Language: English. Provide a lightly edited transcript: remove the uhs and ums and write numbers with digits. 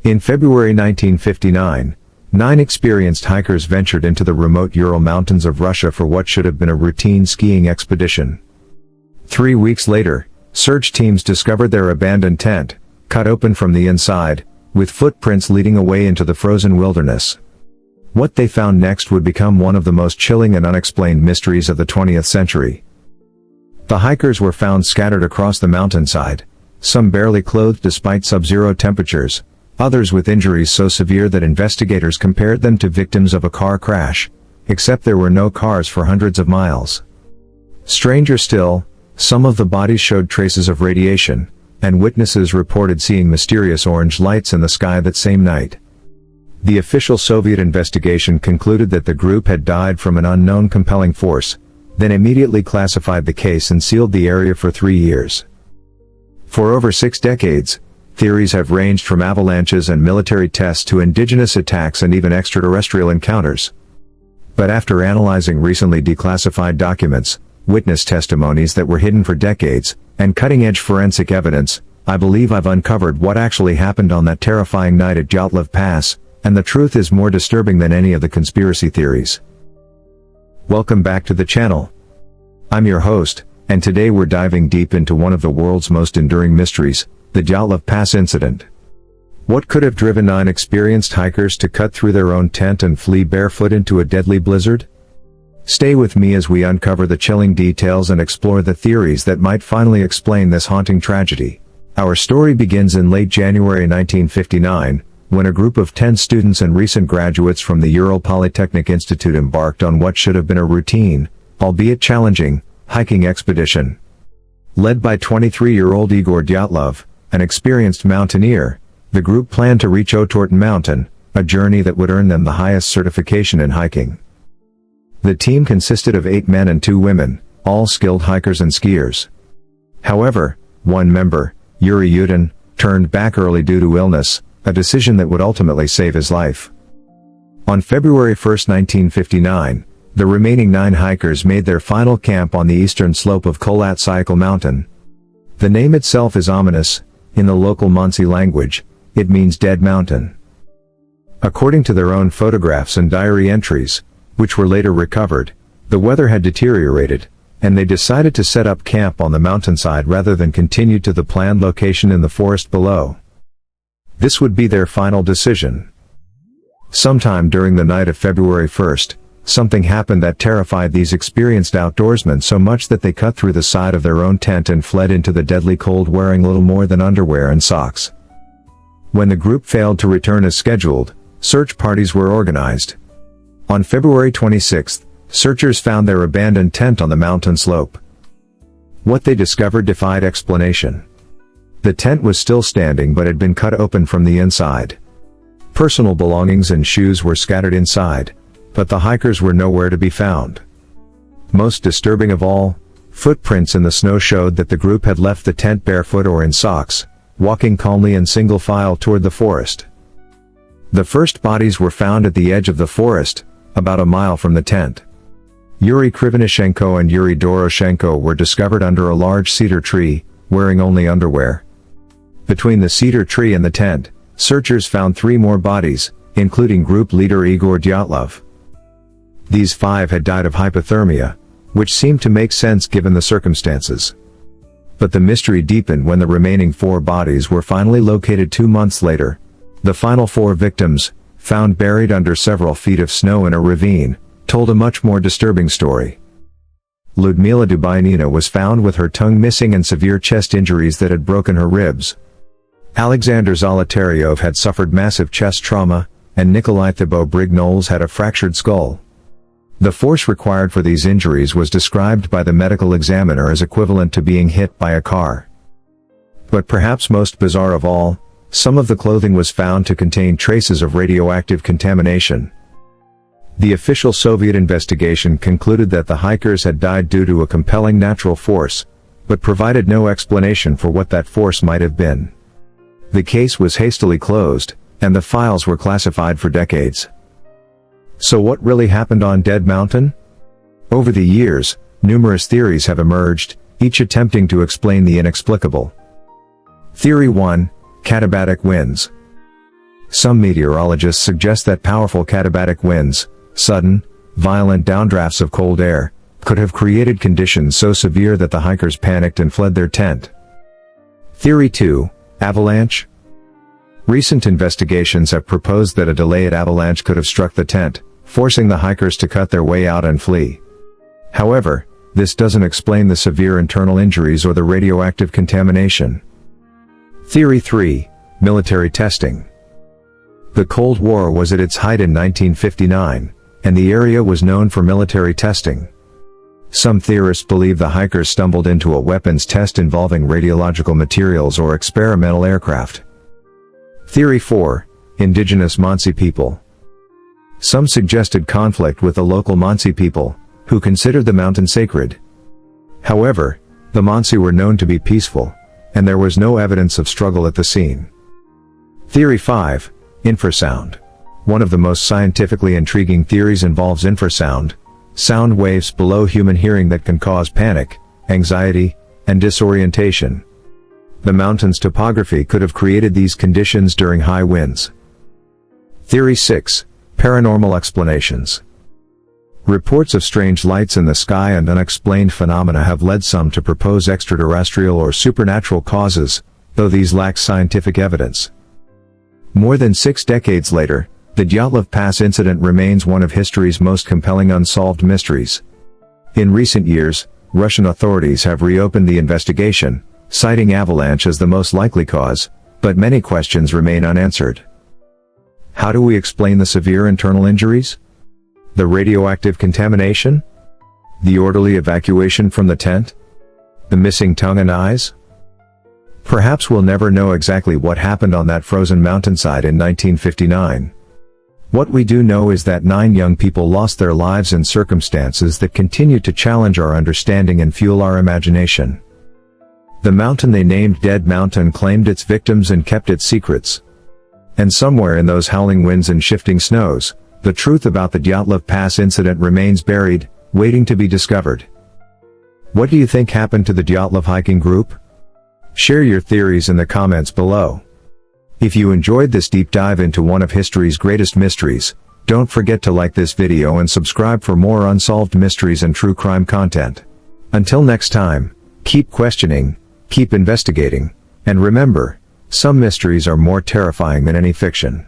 In February 1959, 9 experienced hikers ventured into the remote Ural Mountains of Russia for what should have been a routine skiing expedition. 3 weeks later, search teams discovered their abandoned tent, cut open from the inside, with footprints leading away into the frozen wilderness. What they found next would become one of the most chilling and unexplained mysteries of the 20th century. The hikers were found scattered across the mountainside, some barely clothed despite sub-zero temperatures, others with injuries so severe that investigators compared them to victims of a car crash, except there were no cars for hundreds of miles. Stranger still, some of the bodies showed traces of radiation, and witnesses reported seeing mysterious orange lights in the sky that same night. The official Soviet investigation concluded that the group had died from an unknown compelling force, then immediately classified the case and sealed the area for 3 years. For over 6 decades, theories have ranged from avalanches and military tests to indigenous attacks and even extraterrestrial encounters. But after analyzing recently declassified documents, witness testimonies that were hidden for decades, and cutting-edge forensic evidence, I believe I've uncovered what actually happened on that terrifying night at Dyatlov Pass, and the truth is more disturbing than any of the conspiracy theories. Welcome back to the channel. I'm your host, and today we're diving deep into one of the world's most enduring mysteries, the Dyatlov Pass Incident. What could have driven 9 experienced hikers to cut through their own tent and flee barefoot into a deadly blizzard? Stay with me as we uncover the chilling details and explore the theories that might finally explain this haunting tragedy. Our story begins in late January 1959, when a group of 10 students and recent graduates from the Ural Polytechnic Institute embarked on what should have been a routine, albeit challenging, hiking expedition. Led by 23-year-old Igor Dyatlov, an experienced mountaineer, the group planned to reach Otorten Mountain, a journey that would earn them the highest certification in hiking. The team consisted of 8 men and 2 women, all skilled hikers and skiers. However, one member, Yuri Yudin, turned back early due to illness, a decision that would ultimately save his life. On February 1, 1959, the remaining 9 hikers made their final camp on the eastern slope of Kolatsyakal Mountain. The name itself is ominous. In the local Monsey language, it means dead mountain. According to their own photographs and diary entries, which were later recovered, the weather had deteriorated, and they decided to set up camp on the mountainside rather than continue to the planned location in the forest below. This would be their final decision. Sometime during the night of February 1st, something happened that terrified these experienced outdoorsmen so much that they cut through the side of their own tent and fled into the deadly cold wearing little more than underwear and socks. When the group failed to return as scheduled, search parties were organized. On February 26th, searchers found their abandoned tent on the mountain slope. What they discovered defied explanation. The tent was still standing but had been cut open from the inside. Personal belongings and shoes were scattered inside, but the hikers were nowhere to be found. Most disturbing of all, footprints in the snow showed that the group had left the tent barefoot or in socks, walking calmly in single file toward the forest. The first bodies were found at the edge of the forest, about a mile from the tent. Yuri Krivonishenko and Yuri Doroshenko were discovered under a large cedar tree, wearing only underwear. Between the cedar tree and the tent, searchers found 3 more bodies, including group leader Igor Dyatlov. These 5 had died of hypothermia, which seemed to make sense given the circumstances. But the mystery deepened when the remaining 4 bodies were finally located 2 months later. The final 4 victims, found buried under several feet of snow in a ravine, told a much more disturbing story. Ludmila Dubainina was found with her tongue missing and severe chest injuries that had broken her ribs. Alexander Zolotaryov had suffered massive chest trauma, and Nikolai Thibault-Brignoles had a fractured skull. The force required for these injuries was described by the medical examiner as equivalent to being hit by a car. But perhaps most bizarre of all, some of the clothing was found to contain traces of radioactive contamination. The official Soviet investigation concluded that the hikers had died due to a compelling natural force, but provided no explanation for what that force might have been. The case was hastily closed, and the files were classified for decades. So what really happened on Dead Mountain? Over the years, numerous theories have emerged, each attempting to explain the inexplicable. Theory 1: Katabatic winds. Some meteorologists suggest that powerful katabatic winds, sudden, violent downdrafts of cold air, could have created conditions so severe that the hikers panicked and fled their tent. Theory 2. Avalanche. Recent investigations have proposed that a delayed avalanche could have struck the tent, forcing the hikers to cut their way out and flee. However, this doesn't explain the severe internal injuries or the radioactive contamination. Theory 3. Military testing. The Cold War was at its height in 1959, and the area was known for military testing. Some theorists believe the hikers stumbled into a weapons test involving radiological materials or experimental aircraft. Theory 4. Indigenous Mansi people. Some suggested conflict with the local Mansi people, who considered the mountain sacred. However, the Mansi were known to be peaceful, and there was no evidence of struggle at the scene. Theory 5. Infrasound. One of the most scientifically intriguing theories involves infrasound, sound waves below human hearing that can cause panic, anxiety, and disorientation. The mountain's topography could have created these conditions during high winds. Theory 6. Paranormal explanations. Reports of strange lights in the sky and unexplained phenomena have led some to propose extraterrestrial or supernatural causes, though these lack scientific evidence. More than 6 decades later, the Dyatlov Pass Incident remains one of history's most compelling unsolved mysteries. In recent years, Russian authorities have reopened the investigation, citing avalanche as the most likely cause, but many questions remain unanswered. How do we explain the severe internal injuries? The radioactive contamination? The orderly evacuation from the tent? The missing tongue and eyes? Perhaps we'll never know exactly what happened on that frozen mountainside in 1959. What we do know is that 9 young people lost their lives in circumstances that continue to challenge our understanding and fuel our imagination. The mountain they named Dead Mountain claimed its victims and kept its secrets. And somewhere in those howling winds and shifting snows, the truth about the Dyatlov Pass incident remains buried, waiting to be discovered. What do you think happened to the Dyatlov hiking group? Share your theories in the comments below. If you enjoyed this deep dive into one of history's greatest mysteries, don't forget to like this video and subscribe for more unsolved mysteries and true crime content. Until next time, keep questioning, keep investigating, and remember, some mysteries are more terrifying than any fiction.